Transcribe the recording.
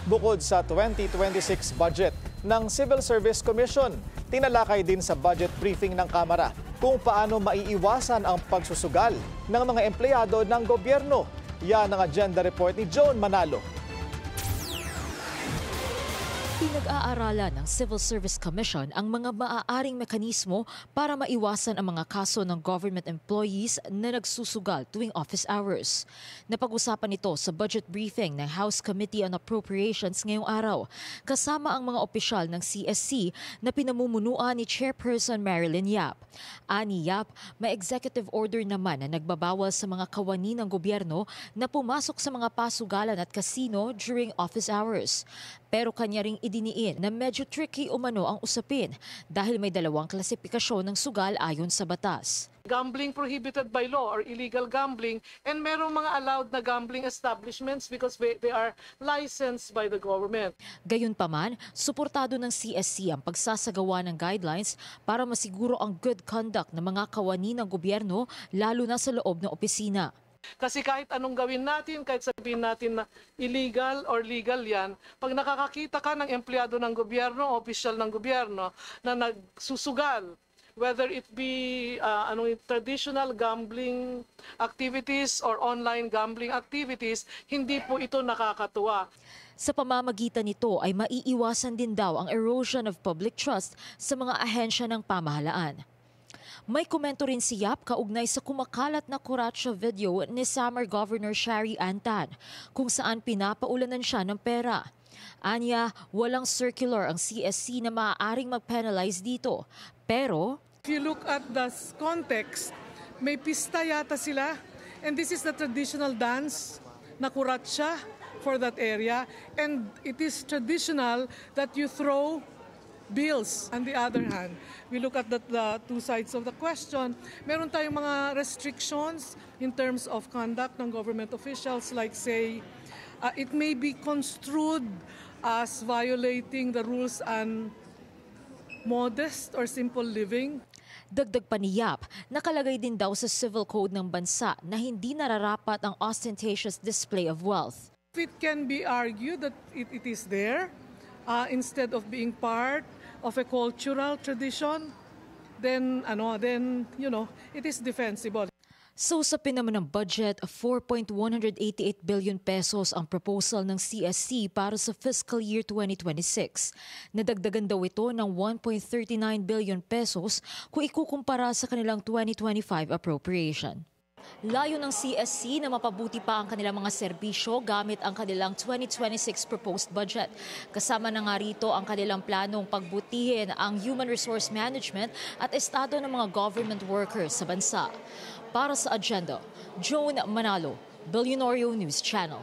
Bukod sa 2026 budget ng Civil Service Commission, tinalakay din sa budget briefing ng Kamara kung paano maiiwasan ang pagsusugal ng mga empleyado ng gobyerno. Yan ang agenda report ni Joan Manalo. Pinag-aaralan ng Civil Service Commission ang mga maaaring mekanismo para maiwasan ang mga kaso ng government employees na nagsusugal tuwing office hours. Napag-usapan ito sa budget briefing ng House Committee on Appropriations ngayong araw, kasama ang mga opisyal ng CSC na pinamumunuan ni Chairperson Marilyn Yap. Ani Yap, may executive order naman na nagbabawal sa mga kawani ng gobyerno na pumasok sa mga pasugalan at casino during office hours. Pero kanya ring idiniin na medyo tricky umano ang usapin dahil may dalawang klasifikasyon ng sugal ayon sa batas. Gambling prohibited by law or illegal gambling, and merong mga allowed na gambling establishments because they are licensed by the government. Gayunpaman, suportado ng CSC ang pagsasagawa ng guidelines para masiguro ang good conduct ng mga kawani ng gobyerno lalo na sa loob ng opisina. Kasi kahit anong gawin natin, kahit sabihin natin na illegal or legal yan, pag nakakakita ka ng empleyado ng gobyerno o opisyal ng gobyerno na nagsusugal, whether it be traditional gambling activities or online gambling activities, hindi po ito nakakatuwa. Sa pamamagitan nito ay maiiwasan din daw ang erosion of public trust sa mga ahensya ng pamahalaan. May komento rin si Yap kaugnay sa kumakalat na kuratsa video ni Samar Governor Shari Antan kung saan pinapaulanan siya ng pera. Anya, walang circular ang CSC na maaaring mag-penalize dito. Pero if you look at the context, may pista yata sila, and this is the traditional dance na kuratsa for that area, and it is traditional that you throw bills. On the other hand, we look at the two sides of the question. Meron tayong mga restrictions in terms of conduct ng government officials, like say, it may be construed as violating the rules on modest or simple living. Dagdag pa ni Yap, nakalagay din daw sa civil code ng bansa na hindi nararapat ang ostentatious display of wealth. It can be argued that it is there, instead of being part of a cultural tradition, then it is defensible. So sa naman ng budget, 4.188 billion pesos ang proposal ng CSC para sa fiscal year 2026. Nadagdagan daw ito ng 1.39 billion pesos kung ikukumpara sa kanilang 2025 appropriation. Layo ng CSC na mapabuti pa ang kanilang mga serbisyo gamit ang kanilang 2026 proposed budget. Kasama na nga rito ang kanilang planong pagbutihin ang human resource management at estado ng mga government workers sa bansa. Para sa agenda, Joan Manalo, Billionario News Channel.